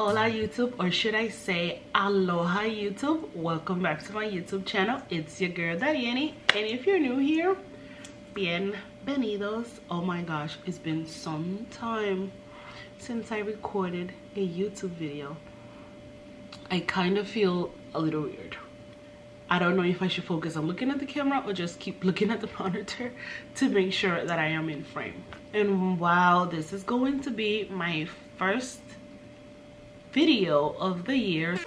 Hola YouTube, or should I say aloha YouTube. Welcome back to my YouTube channel. It's your girl Darieny, and if you're new here, bienvenidos. Oh my gosh, it's been some time since I recorded a YouTube video. I kind of feel a little weird. I don't know if I should focus on looking at the camera or just keep looking at the monitor to make sure that I am in frame. And wow, this is going to be my first video of the year.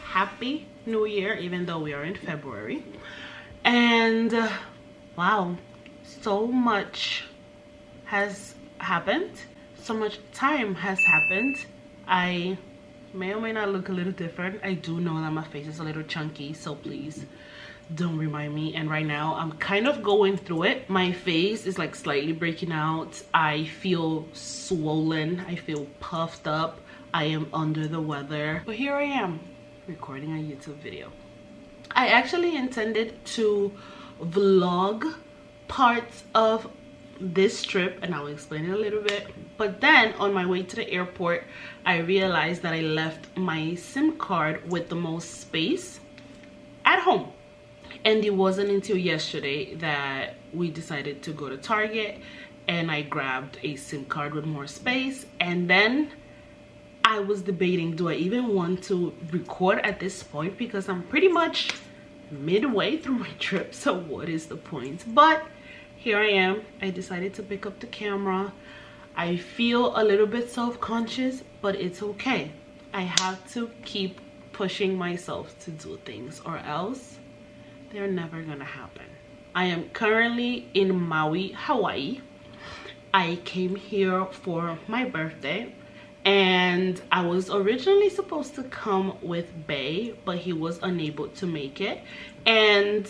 Happy New Year, even though we are in February. And wow, so much has happened. So much time has happened. I may or may not look a little different. I do know that my face is a little chunky, so please don't remind me. And right now I'm kind of going through it. My face is like slightly breaking out. I feel swollen. I feel puffed up. I am under the weather. But here I am recording a YouTube video. I actually intended to vlog parts of this trip, and I'll explain it a little bit. But then on my way to the airport, I realized that I left my SIM card with the most space at home. And it wasn't until yesterday that we decided to go to Target and I grabbed a SIM card with more space. And then I was debating, do I even want to record at this point, because I'm pretty much midway through my trip, so what is the point? But here I am. I decided to pick up the camera. I feel a little bit self-conscious, but it's okay. I have to keep pushing myself to do things, or else they're never gonna happen. I am currently in Maui, Hawaii. I came here for my birthday, and I was originally supposed to come with Bay, but he was unable to make it. And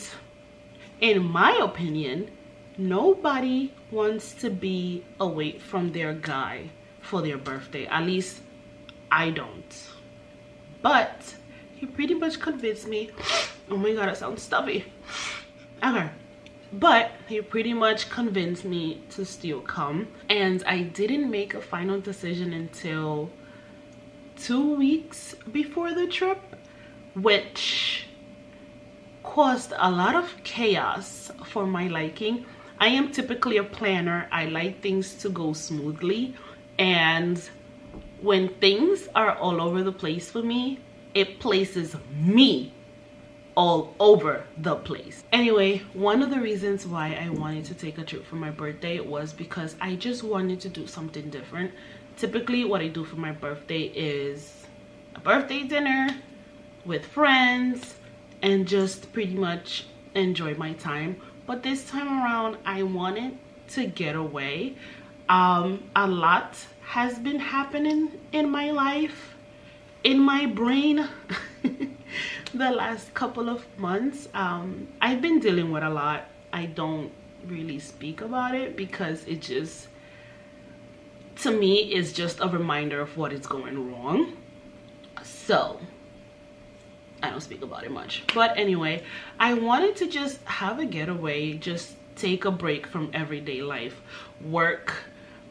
in my opinion, nobody wants to be away from their guy for their birthday. At least I don't. But he pretty much convinced me. Oh my god, that sounds stuffy. Okay. But he pretty much convinced me to still come. And I didn't make a final decision until 2 weeks before the trip, which caused a lot of chaos for my liking. I am typically a planner. I like things to go smoothly, and when things are all over the place for me, it places me all over the place. Anyway, one of the reasons why I wanted to take a trip for my birthday was because I just wanted to do something different. Typically what I do for my birthday is a birthday dinner with friends and just pretty much enjoy my time. But this time around, I wanted to get away. A lot has been happening in my life, in my brain, the last couple of months. I've been dealing with a lot. I don't really speak about it because it just, to me, is just a reminder of what is going wrong. So I don't speak about it much. But anyway, I wanted to just have a getaway, just take a break from everyday life, work,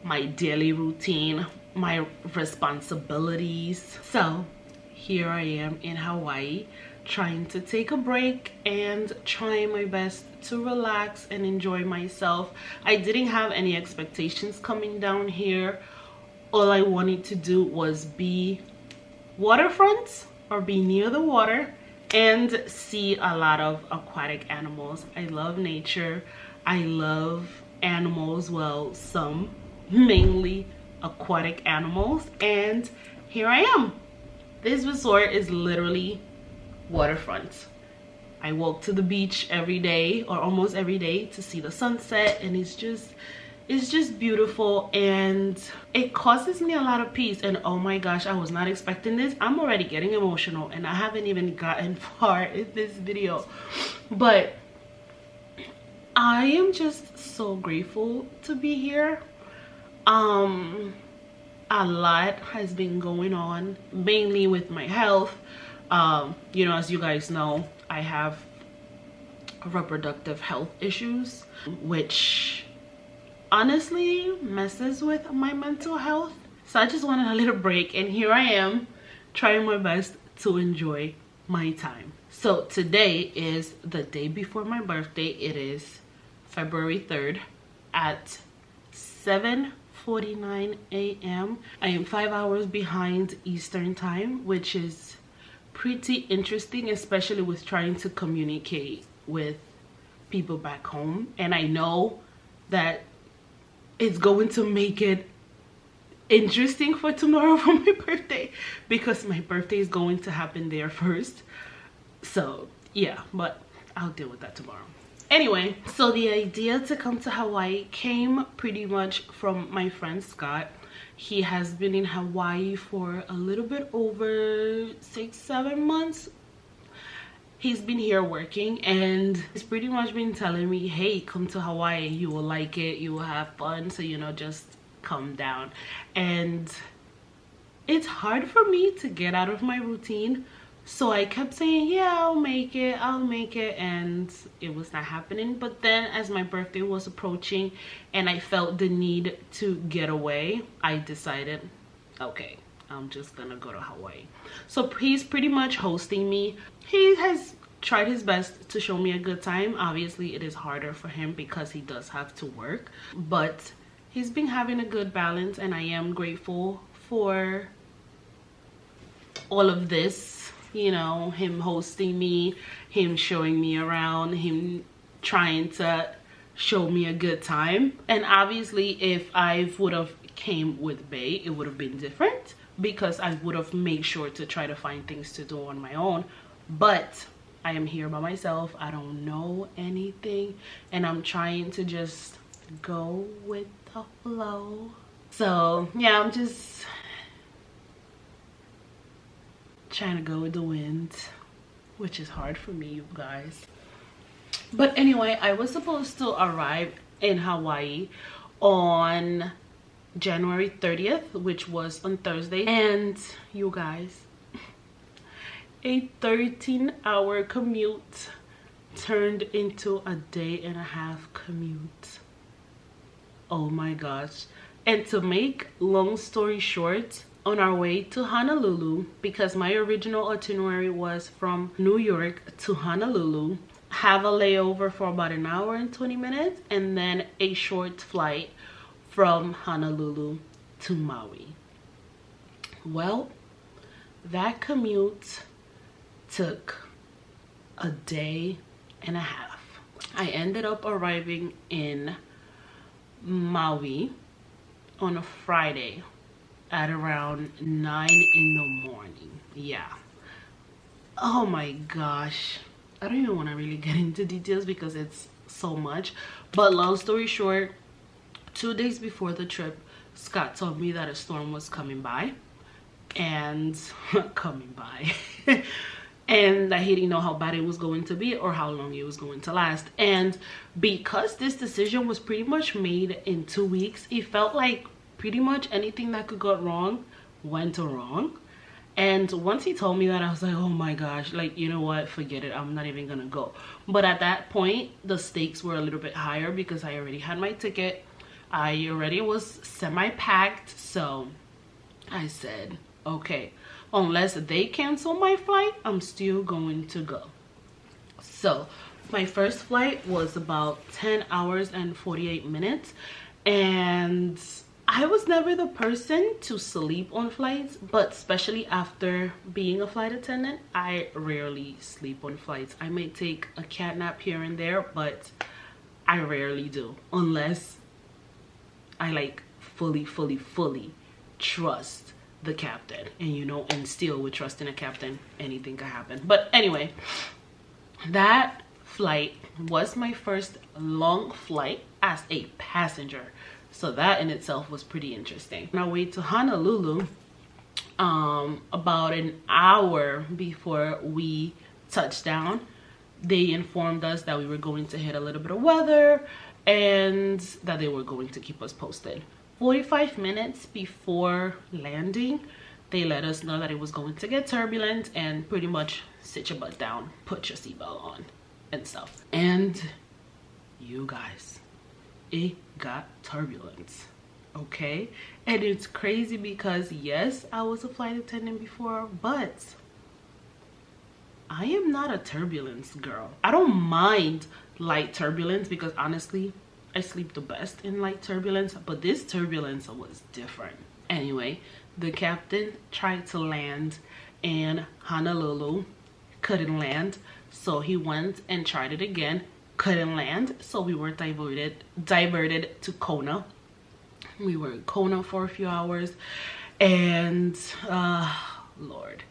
my daily routine, my responsibilities. So here I am in Hawaii, trying to take a break and trying my best to relax and enjoy myself. I didn't have any expectations coming down here. All I wanted to do was be waterfront, or be near the water, and see a lot of aquatic animals. I love nature. I love animals. Well, some, mainly aquatic animals. And here I am. This resort is literally waterfront. I walk to the beach every day, or almost every day, to see the sunset, and it's just beautiful, and it causes me a lot of peace. And oh my gosh, I was not expecting this. I'm already getting emotional, and I haven't even gotten far in this video, but I am just so grateful to be here. A lot has been going on, mainly with my health. You know, as you guys know, I have reproductive health issues, which honestly messes with my mental health. So I just wanted a little break, and here I am trying my best to enjoy my time. So today is the day before my birthday. It is February 3rd at 7:49 a.m. I am 5 hours behind Eastern time, which is pretty interesting, especially with trying to communicate with people back home. And I know that it's going to make it interesting for tomorrow for my birthday, because my birthday is going to happen there first. So yeah, but I'll deal with that tomorrow. Anyway, so the idea to come to Hawaii came pretty much from my friend Scott. He has been in Hawaii for a little bit over 6-7 months. He's been here working, and he's pretty much been telling me, hey, come to Hawaii, you will like it, you will have fun, so you know, just come down. And it's hard for me to get out of my routine, so I kept saying, yeah, I'll make it, and it was not happening. But then as my birthday was approaching and I felt the need to get away, I decided, okay, I'm just gonna go to Hawaii. So he's pretty much hosting me. He has tried his best to show me a good time. Obviously it is harder for him because he does have to work, but he's been having a good balance, and I am grateful for all of this. You know, him hosting me, him showing me around, him trying to show me a good time. And obviously if I would have came with Bay, it would have been different, because I would have made sure to try to find things to do on my own. But I am here by myself, I don't know anything, and I'm trying to just go with the flow. So yeah, I'm just trying to go with the wind, which is hard for me, you guys. But anyway, I was supposed to arrive in Hawaii on January 30th, which was on Thursday, and you guys, a 13-hour commute turned into a day-and-a-half commute. Oh my gosh. And to make long story short, on our way to Honolulu, because my original itinerary was from New York to Honolulu, have a layover for about an hour and 20 minutes, and then a short flight from Honolulu to Maui. Well, that commute took a day and a half. I ended up arriving in Maui on a Friday at around 9 in the morning. Yeah. Oh my gosh, I don't even want to really get into details because it's so much, but long story short, 2 days before the trip, Scott told me that a storm was coming by, and and that he didn't know how bad it was going to be or how long it was going to last. And because this decision was pretty much made in 2 weeks, it felt like pretty much anything that could go wrong went wrong. And once he told me that, I was like, oh my gosh, like, you know what, forget it, I'm not even gonna go. But at that point, the stakes were a little bit higher because I already had my ticket, I already was semi-packed. So I said, okay, unless they cancel my flight, I'm still going to go. So my first flight was about 10 hours and 48 minutes, and I was never the person to sleep on flights, but especially after being a flight attendant, I rarely sleep on flights. I may take a cat nap here and there, but I rarely do, unless I like fully trust the captain. And you know, and still with trusting a captain, anything could happen. But anyway, that flight was my first long flight as a passenger. So that in itself was pretty interesting. On our way to Honolulu, about an hour before we touched down, they informed us that we were going to hit a little bit of weather and that they were going to keep us posted. 45 minutes before landing, they let us know that it was going to get turbulent and pretty much sit your butt down, put your seatbelt on and stuff. And you guys, it got turbulent. okay? And it's crazy because yes, I was a flight attendant before, but I am not a turbulence girl. I don't mind light turbulence because honestly, I sleep the best in light turbulence, but this turbulence was different. Anyway, the captain tried to land in Honolulu, couldn't land, so he went and tried it again, couldn't land, so we were diverted to Kona. We were in Kona for a few hours, and Lord,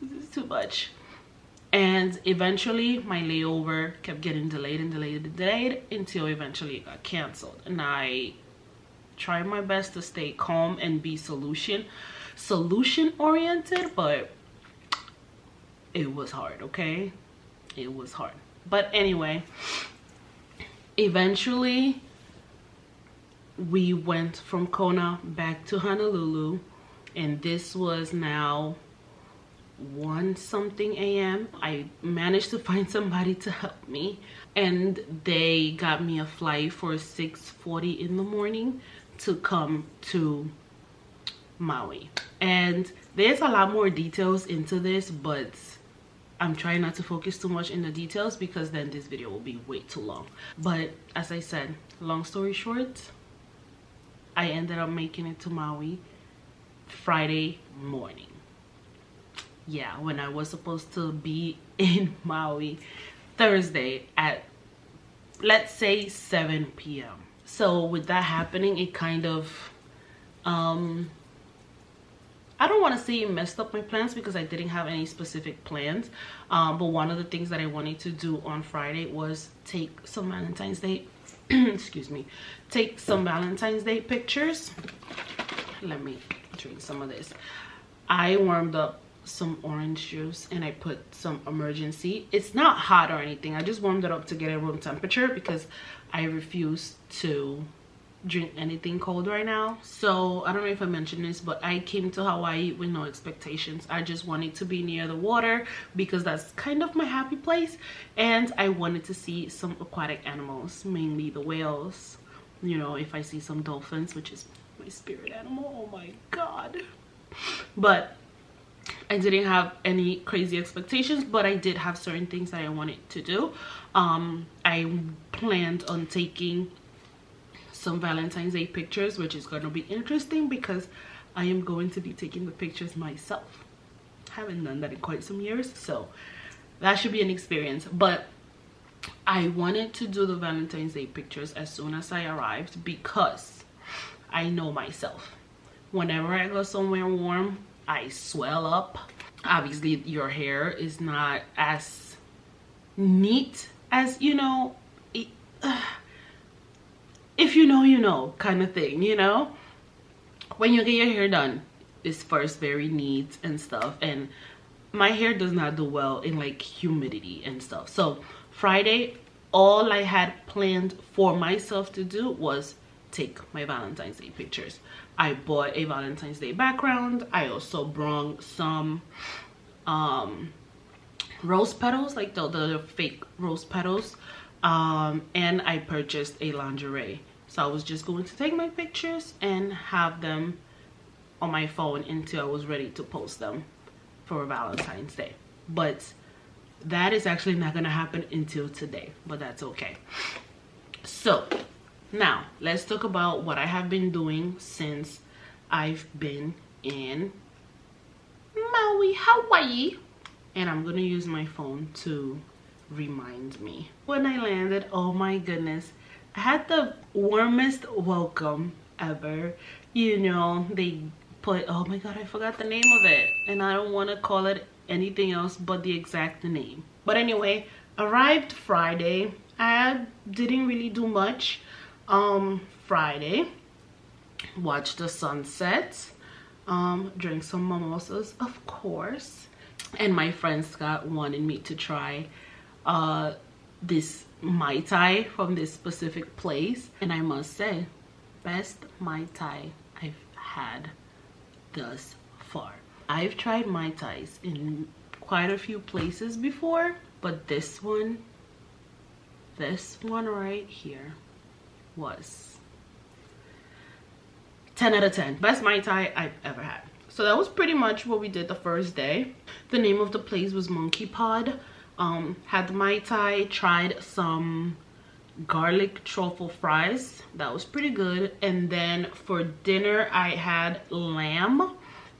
this is too much. And eventually my layover kept getting delayed until eventually it got canceled. And I tried my best to stay calm and be solution oriented, but it was hard, okay? It was hard. But anyway, eventually we went from Kona back to Honolulu, and this was now 1 something a.m. I managed to find somebody to help me, and they got me a flight for 6:40 in the morning to come to Maui. And there's a lot more details into this, but I'm trying not to focus too much in the details because then this video will be way too long. But as I said, long story short, I ended up making it to Maui Friday morning. Yeah, when I was supposed to be in Maui Thursday at, let's say, 7 p.m. So with that happening, it kind of, I don't want to say it messed up my plans because I didn't have any specific plans. But one of the things that I wanted to do on Friday was take some Valentine's Day, excuse me, take some Valentine's Day pictures. Let me drink some of this. I warmed up some orange juice and I put some emergency. It's not hot or anything. I just warmed it up to get a room temperature because I refuse to drink anything cold right now. So I don't know if I mentioned this, but I came to Hawaii with no expectations. I just wanted to be near the water because that's kind of my happy place, and I wanted to see some aquatic animals, mainly the whales. You know, if I see some dolphins, which is my spirit animal, oh my god. But I didn't have any crazy expectations, but I did have certain things that I wanted to do. I planned on taking some Valentine's Day pictures, which is going to be interesting because I am going to be taking the pictures myself. Haven't done that in quite some years, so that should be an experience. But I wanted to do the Valentine's Day pictures as soon as I arrived because I know myself. Whenever I go somewhere warm, I swell up. Obviously, your hair is not as neat as, you know, if you know, you know, kind of thing, you know? When you get your hair done, it's first very neat and stuff. And my hair does not do well in like humidity and stuff. So Friday, all I had planned for myself to do was take my Valentine's Day pictures. I bought a Valentine's Day background. I also brought some rose petals, like the fake rose petals, and I purchased a lingerie. So I was just going to take my pictures and have them on my phone until I was ready to post them for Valentine's Day. But that is actually not gonna happen until today, but that's okay. So now let's talk about what I have been doing since I've been in Maui, Hawaii. And I'm gonna use my phone to remind me. When I landed, oh my goodness, I had the warmest welcome ever. You know, they put, oh my god, I forgot the name of it, and I don't want to call it anything else but the exact name. But anyway, arrived Friday. I didn't really do much. Friday, watched the sunset, drank some mimosas, of course, and my friend Scott wanted me to try this Mai Tai from this specific place, and I must say, best Mai Tai I've had thus far. I've tried Mai Tais in quite a few places before, but this one right here was 10 out of 10. Best Mai Tai I've ever had. So that was pretty much what we did the first day. The name of the place was Monkey Pod. Had the Mai Tai, tried some garlic truffle fries. That was pretty good. And then for dinner I had lamb.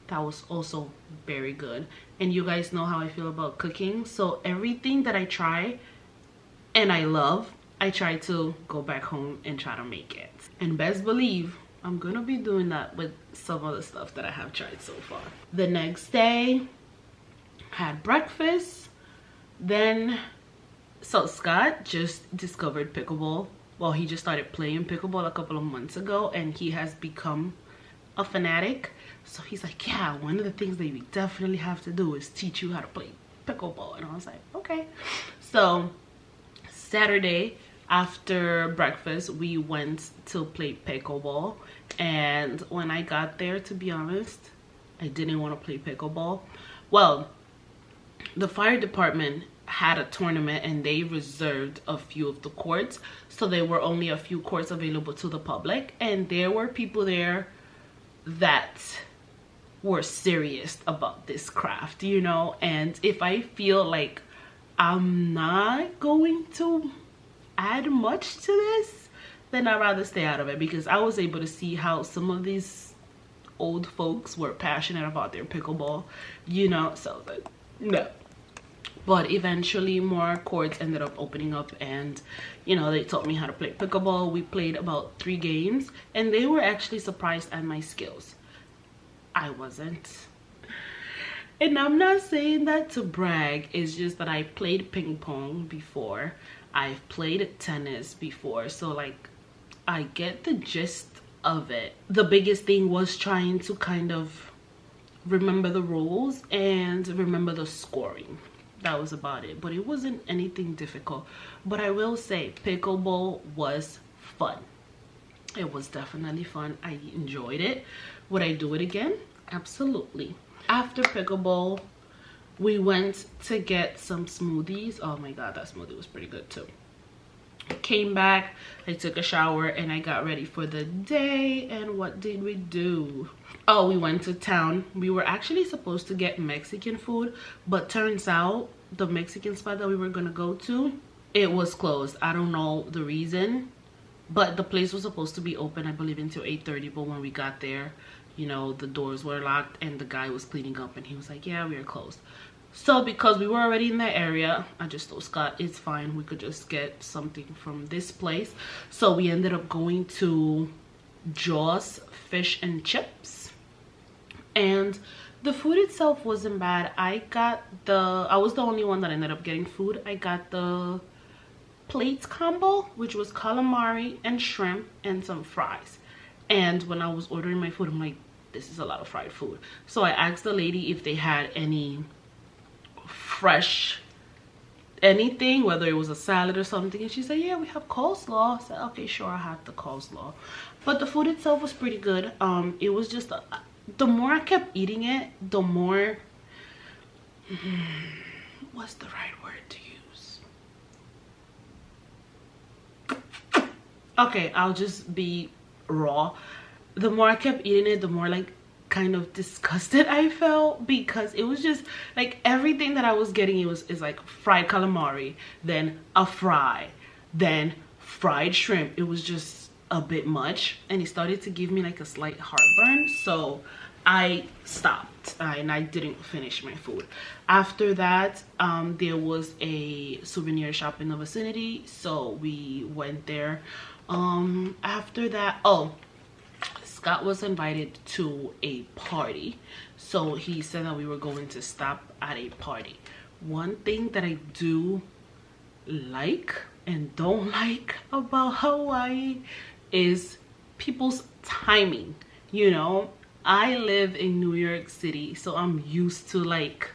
That was also very good. And you guys know how I feel about cooking, so everything that I try and I love, I try to go back home and try to make it. And best believe I'm gonna be doing that with some of the stuff that I have tried so far. The next day had breakfast. Then so Scott just discovered pickleball. Well, he just started playing pickleball a couple of months ago, and he has become a fanatic. So he's like, yeah, one of the things that we definitely have to do is teach you how to play pickleball. And I was like, okay. So Saturday after breakfast we went to play pickleball, and when I got there, to be honest, I didn't want to play pickleball. Well, the fire department had a tournament and they reserved a few of the courts, so there were only a few courts available to the public, and there were people there that were serious about this craft, you know. And if I feel like I'm not going to add much to this, then I'd rather stay out of it, because I was able to see how some of these old folks were passionate about their pickleball, you know. So no. But eventually more courts ended up opening up, and you know, they taught me how to play pickleball. We played about 3 games and they were actually surprised at my skills. I wasn't. And I'm not saying that to brag, it's just that I played ping pong before, I've played tennis before, so like I get the gist of it. The biggest thing was trying to kind of remember the rules and remember the scoring. That was about it, but it wasn't anything difficult. But I will say pickleball was fun. It was definitely fun. I enjoyed it. Would I do it again? Absolutely. After pickleball we went to get some smoothies. Oh my god, that smoothie was pretty good too. Came back, I took a shower, and I got ready for the day. And what did we do? Oh, we went to town. We were actually supposed to get Mexican food, but turns out the Mexican spot that we were gonna go to, it was closed. I don't know the reason, but the place was supposed to be open, I believe, until 8:30. But when we got there, you know, the doors were locked and the guy was cleaning up and he was like, yeah, we are closed. So because we were already in the area, I just told Scott it's fine, we could just get something from this place. So we ended up going to Jaws Fish and Chips, and the food itself wasn't bad. I was the only one that ended up getting food. I got the plates combo, which was calamari and shrimp and some fries. And when I was ordering my food, I'm like, this is a lot of fried food. So I asked the lady if they had any fresh anything, whether it was a salad or something, and she said, yeah, we have coleslaw. I said, okay, sure, I'll have the coleslaw. But the food itself was pretty good. It was just the more I kept eating it, the more what's the right word to use? Okay, I'll just be raw. The more I kept eating it, the more like kind of disgusted I felt, because it was just like everything that I was getting, is like fried calamari, then a fry, then fried shrimp. It was just a bit much, and it started to give me like a slight heartburn, so I stopped and I didn't finish my food. After that, there was a souvenir shop in the vicinity, so we went there. After that, oh, Scott was invited to a party, so he said that we were going to stop at a party. One thing that I do like and don't like about Hawaii is people's timing. You know, I live in New York City, so I'm used to like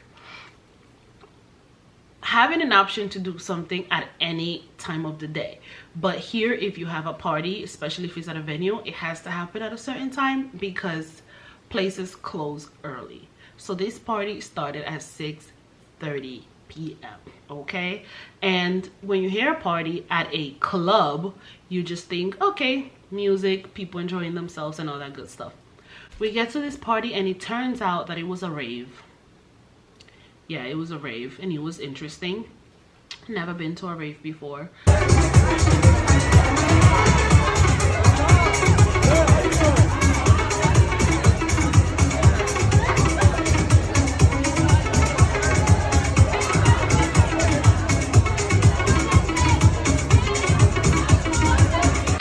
having an option to do something at any time of the day. But here, if you have a party, especially if it's at a venue, it has to happen at a certain time because places close early. So this party started at 6:30 p.m. okay? And when you hear a party at a club, you just think, okay, music, people enjoying themselves and all that good stuff. We get to this party and it turns out that it was a rave. Yeah, it was a rave and it was interesting. Never been to a rave before.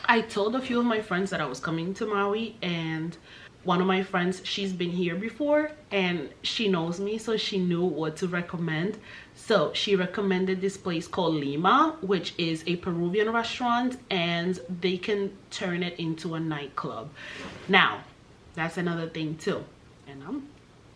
I told a few of my friends that I was coming to Maui, and one of my friends, she's been here before and she knows me, so she knew what to recommend. So she recommended this place called Lima, which is a Peruvian restaurant, and they can turn it into a nightclub. Now, that's another thing too. And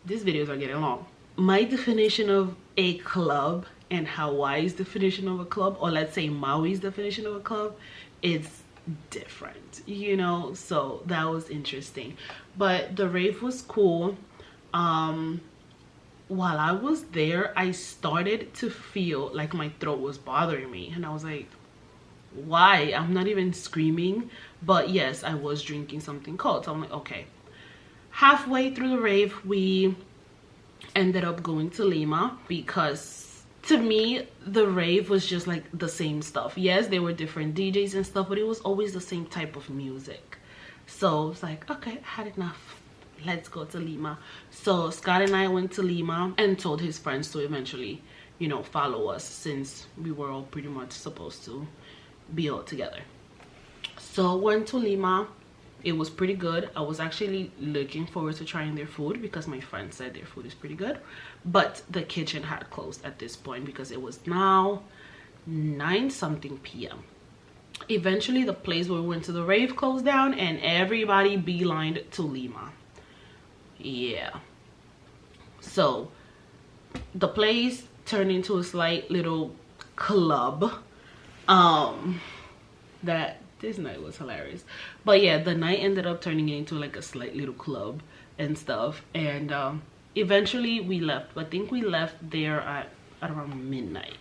these videos are getting long. My definition of a club and Hawaii's definition of a club, or let's say Maui's definition of a club, is different, you know. So that was interesting, but the rave was cool. While I was there, I started to feel like my throat was bothering me, and I was like, why? I'm not even screaming, but yes, I was drinking something cold. So I'm like, okay. Halfway through the rave, we ended up going to Lima because to me, the rave was just like the same stuff. Yes, there were different DJs and stuff, but it was always the same type of music. So it's like, okay, I had enough. Let's go to Lima. So Scott and I went to Lima and told his friends to eventually, you know, follow us, since we were all pretty much supposed to be all together. So went to Lima. It was pretty good. I was actually looking forward to trying their food because my friend said their food is pretty good, but the kitchen had closed at this point because it was now 9 something p.m. Eventually the place where we went to the rave closed down and everybody beelined to Lima. Yeah, so the place turned into a slight little club. That this night was hilarious, but yeah, the night ended up turning into like a slight little club and stuff. And eventually we left. I think we left there at around midnight.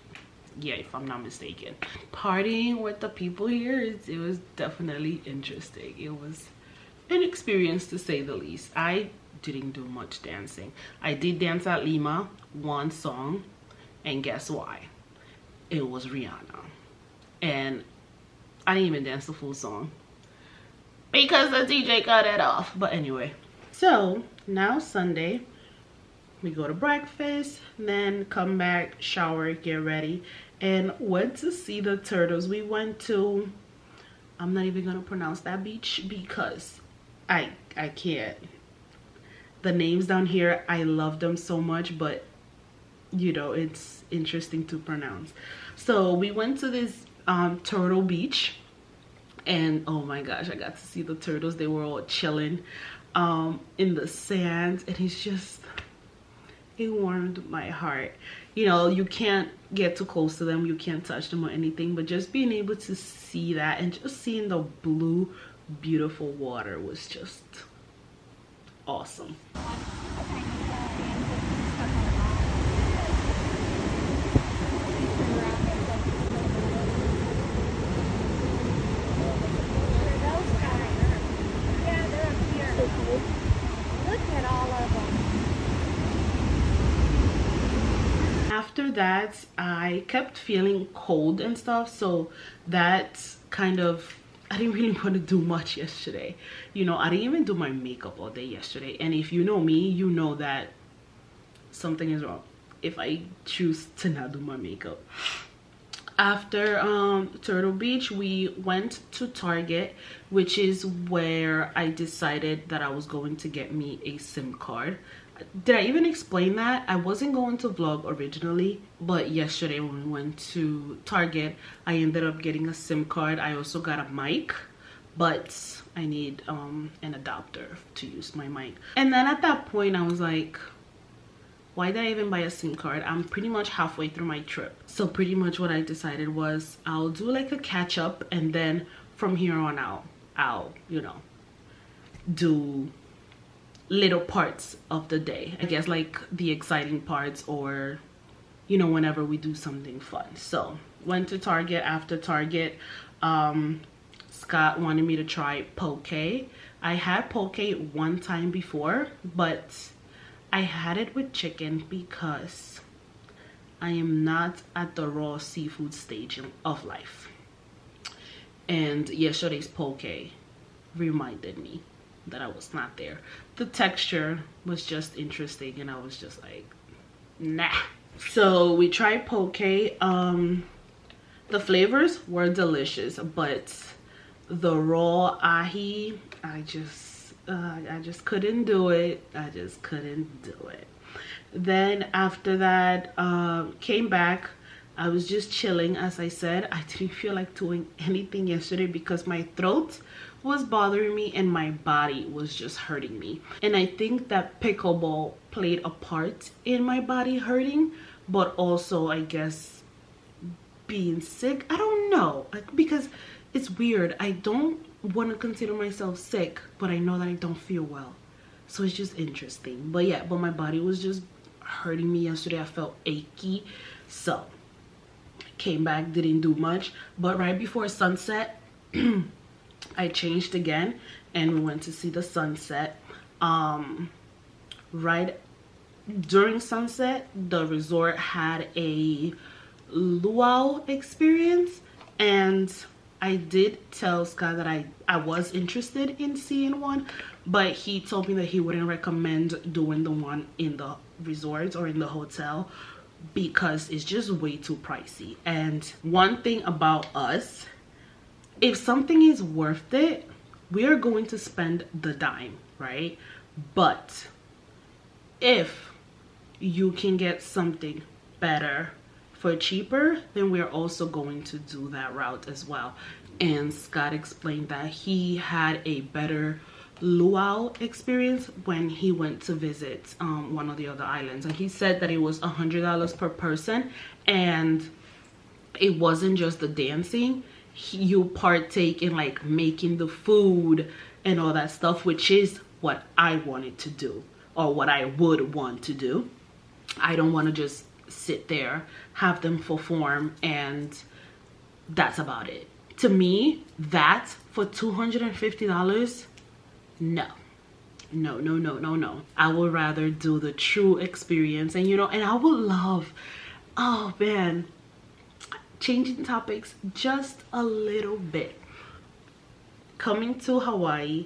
Yeah, if I'm not mistaken. Partying with the people here, it was definitely interesting. It was an experience to say the least. I didn't do much dancing. I did dance at Lima, one song, and guess why? It was Rihanna. And I didn't even dance the full song because the DJ cut it off. But anyway, so now Sunday, we go to breakfast, then come back, shower, get ready, and went to see the turtles. We went to, I'm not even gonna pronounce that beach because I can't. The names down here, I love them so much, but you know, it's interesting to pronounce. So we went to this turtle beach, and oh my gosh, I got to see the turtles. They were all chilling in the sand, and it's just, it warmed my heart. You know, you can't get too close to them, you can't touch them or anything, but just being able to see that and just seeing the blue beautiful water was just awesome. After that, I kept feeling cold and stuff, so that kind of, I didn't really want to do much yesterday. You know, I didn't even do my makeup all day yesterday, and if you know me, you know that something is wrong if I choose to not do my makeup. After Turtle Beach, we went to Target, which is where I decided that I was going to get me a SIM card. Did I even explain that? I wasn't going to vlog originally, but yesterday when we went to Target, I ended up getting a SIM card. I also got a mic, but I need an adapter to use my mic. And then at that point I was like, why did I even buy a SIM card? I'm pretty much halfway through my trip. So pretty much what I decided was I'll do like a catch up, and then from here on out, I'll, you know, do little parts of the day. I guess like the exciting parts or you know, whenever we do something fun. So went to Target. After Target, Scott wanted me to try poke. I had poke one time before, but I had it with chicken because I am not at the raw seafood stage of life. And yesterday's poke reminded me that I was not there. The texture was just interesting and I was just like, nah. So we tried poke. The flavors were delicious, but the raw ahi, I just couldn't do it. I just couldn't do it. Then after that, came back. I was just chilling. As I said, I didn't feel like doing anything yesterday because my throat was bothering me and my body was just hurting me. And I think that pickleball played a part in my body hurting, but also I guess being sick. I don't know, like, because it's weird. I don't want to consider myself sick, but I know that I don't feel well. So it's just interesting. But yeah, but my body was just hurting me yesterday. I felt achy. So came back, didn't do much, but right before sunset I changed again and we went to see the sunset. Right during sunset, the resort had a luau experience, and I did tell Scott that I was interested in seeing one, but he told me that he wouldn't recommend doing the one in the resort or in the hotel because it's just way too pricey. And one thing about us, if something is worth it, we are going to spend the dime, right? But if you can get something better for cheaper, then we're also going to do that route as well. And Scott explained that he had a better luau experience when he went to visit one of the other islands, and he said that it was $100 per person, and it wasn't just the dancing. You partake in like making the food and all that stuff, which is what I wanted to do, or what I would want to do. I don't want to just sit there, have them perform, and that's about it. To me, that for $250, no. I would rather do the true experience. And you know, and I would love, oh man, changing topics just a little bit, coming to Hawaii,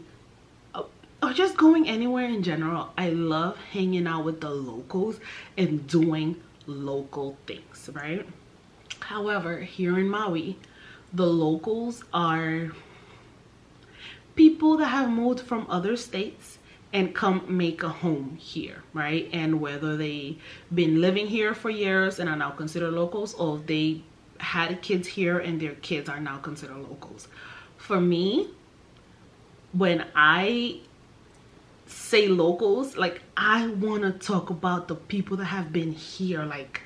or just going anywhere in general, I love hanging out with the locals and doing local things, right? However, here in Maui, the locals are people that have moved from other states and come make a home here, right? And whether they've been living here for years and are now considered locals, or they had kids here and their kids are now considered locals. For me, when I say locals, like, I want to talk about the people that have been here, like,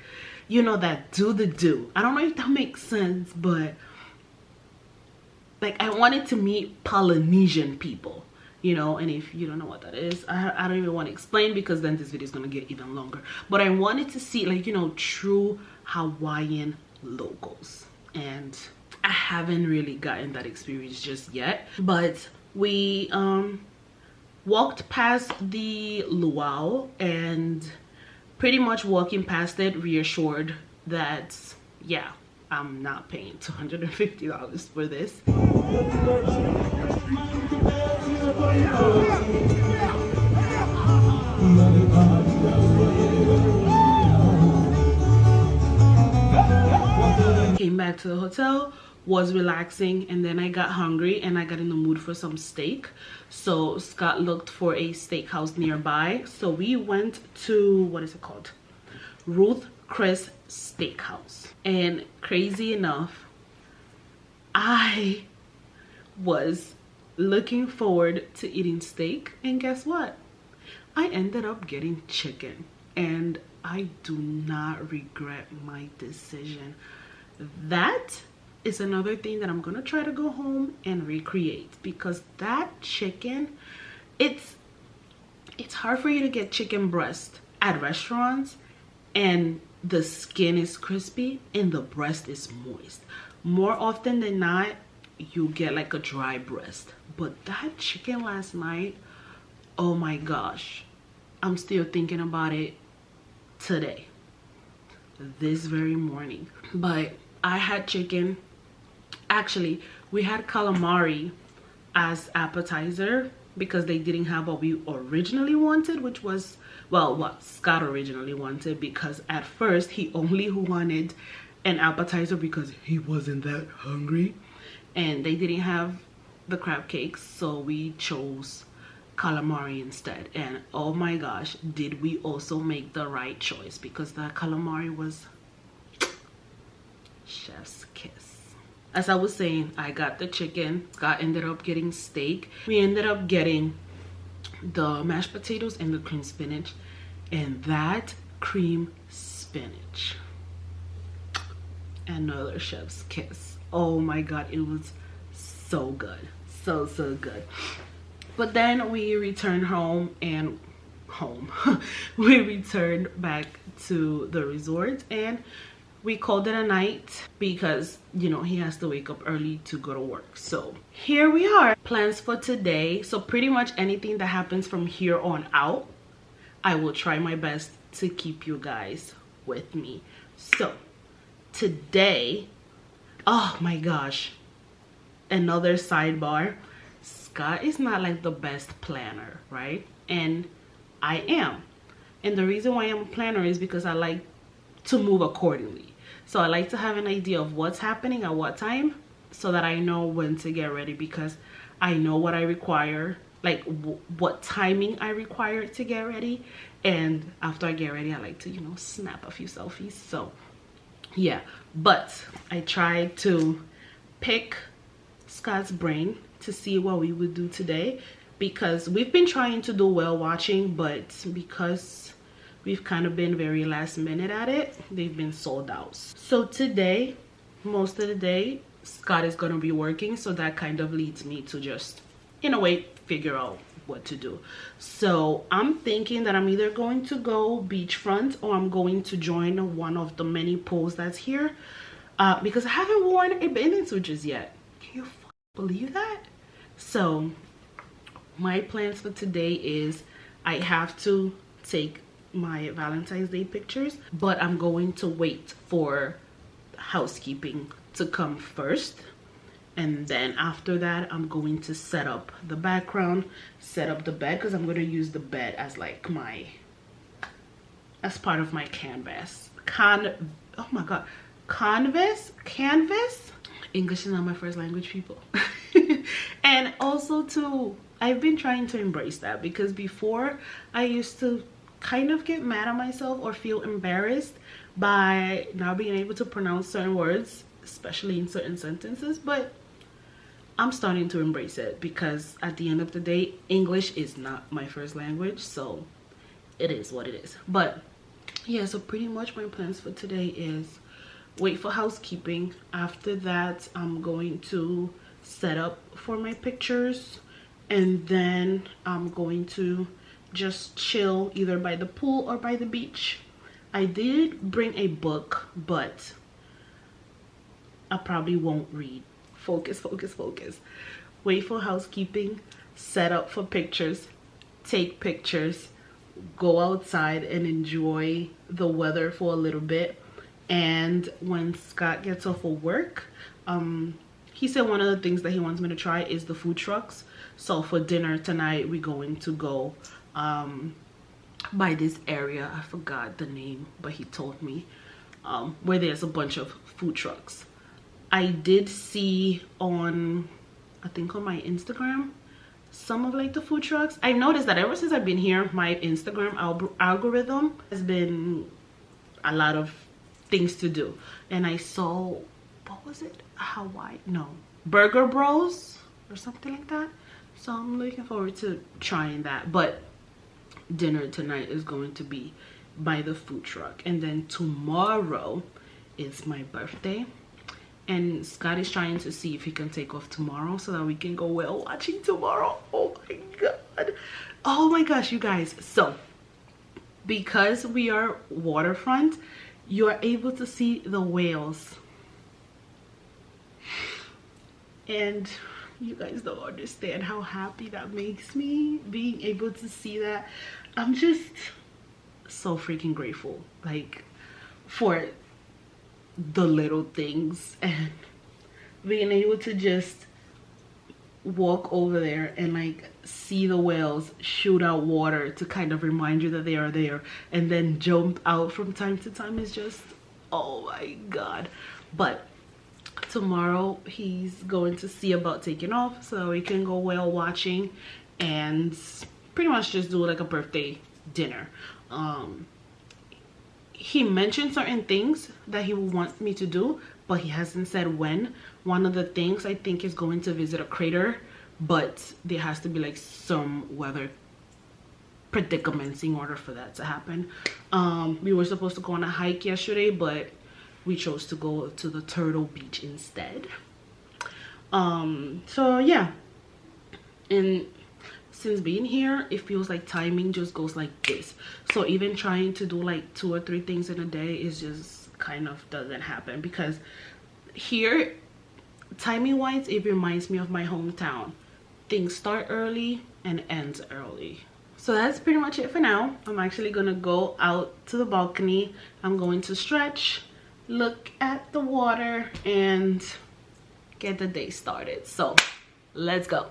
you know, that do. I don't know if that makes sense, but like, I wanted to meet Polynesian people, you know. And if you don't know what that is, I don't even want to explain, because then this video is going to get even longer. But I wanted to see, like, you know, true Hawaiian locals, and I haven't really gotten that experience just yet. But we walked past the luau, and pretty much walking past it reassured that, yeah, I'm not paying $250 for this. Came back to the hotel, was relaxing, and then I got hungry and I got in the mood for some steak. So Scott looked for a steakhouse nearby, so we went to, what is it called, Ruth Chris Steakhouse. And crazy enough, I was looking forward to eating steak, and guess what, I ended up getting chicken, and I do not regret my decision. That is another thing that I'm gonna try to go home and recreate, because that chicken, it's hard for you to get chicken breast at restaurants and the skin is crispy and the breast is moist. More often than not, you get like a dry breast. But that chicken last night, oh my gosh, I'm still thinking about it today, this very morning. But I had chicken. Actually, we had calamari as appetizer because they didn't have what we originally wanted, which was, well, what Scott originally wanted, because at first he only wanted an appetizer because he wasn't that hungry, and they didn't have the crab cakes, so we chose calamari instead. And oh my gosh, did we also make the right choice, because that calamari was chef's kiss. As I was saying, I got the chicken. Scott ended up getting steak. We ended up getting the mashed potatoes and the cream spinach. And that cream spinach, another chef's kiss. Oh my god, it was so good. So good. But then we returned home we returned back to the resort, and we called it a night because, you know, he has to wake up early to go to work. So here we are. Plans for today. So pretty much anything that happens from here on out, I will try my best to keep you guys with me. So today, oh my gosh, another sidebar. Scott is not like the best planner, right? And I am. And the reason why I'm a planner is because I like to move accordingly. So I like to have an idea of what's happening at what time, so that I know when to get ready, because I know what I require, like what timing I require to get ready. And after I get ready, I like to, you know, snap a few selfies. So yeah, but I tried to pick Scott's brain to see what we would do today, because we've been trying to do whale watching, but because we've kind of been very last minute at it, they've been sold out. So today, most of the day, Scott is gonna be working, so that kind of leads me to just, in a way, figure out what to do. So I'm thinking that I'm either going to go beachfront or I'm going to join one of the many pools that's here, because I haven't worn a bathing suit just yet. Can you believe that? So my plans for today is I have to take my Valentine's Day pictures, but I'm going to wait for housekeeping to come first, and then after that I'm going to set up the background, set up the bed, because I'm going to use the bed as like as part of my canvas. Oh my god, canvas. English is not my first language, people. And also too, I've been trying to embrace that, because before I used to kind of get mad at myself or feel embarrassed by not being able to pronounce certain words, especially in certain sentences. But I'm starting to embrace it, because at the end of the day, English is not my first language, so it is what it is. But yeah, so pretty much my plans for today is wait for housekeeping. After that, I'm going to set up for my pictures, and then I'm going to just chill either by the pool or by the beach. I did bring a book, but I probably won't read. Focus. Wait for housekeeping, set up for pictures, take pictures, go outside and enjoy the weather for a little bit. And when Scott gets off of work, he said one of the things that he wants me to try is the food trucks. So for dinner tonight, we're going to go by this area, I forgot the name, but he told me, where there's a bunch of food trucks. I did see on, I think on my Instagram, some of like the food trucks. I noticed that ever since I've been here, my Instagram algorithm has been a lot of things to do. And I saw, what was it? Hawaii? No, Burger Bros or something like that. So I'm looking forward to trying that. But dinner tonight is going to be by the food truck. And then tomorrow is my birthday, and Scott is trying to see if he can take off tomorrow so that we can go whale watching tomorrow. Oh my god, oh my gosh, you guys. So because we are waterfront, you are able to see the whales. And you guys don't understand how happy that makes me, being able to see that. I'm just so freaking grateful, like, for the little things, and being able to just walk over there and like see the whales shoot out water to kind of remind you that they are there, and then jump out from time to time is just, oh my god. But tomorrow he's going to see about taking off so we can go whale watching and pretty much just do like a birthday dinner. He mentioned certain things that he would want me to do, but he hasn't said when. One of the things I think is going to visit a crater, but there has to be like some weather predicaments in order for that to happen. We were supposed to go on a hike yesterday, but we chose to go to the Turtle Beach instead. So yeah, and since being here, it feels like timing just goes like this. So even trying to do like 2 or 3 things in a day is just kind of doesn't happen, because here, timing wise, it reminds me of my hometown. Things start early and ends early. So that's pretty much it for now. I'm actually gonna go out to the balcony. I'm going to stretch, look at the water, and get the day started. So let's go.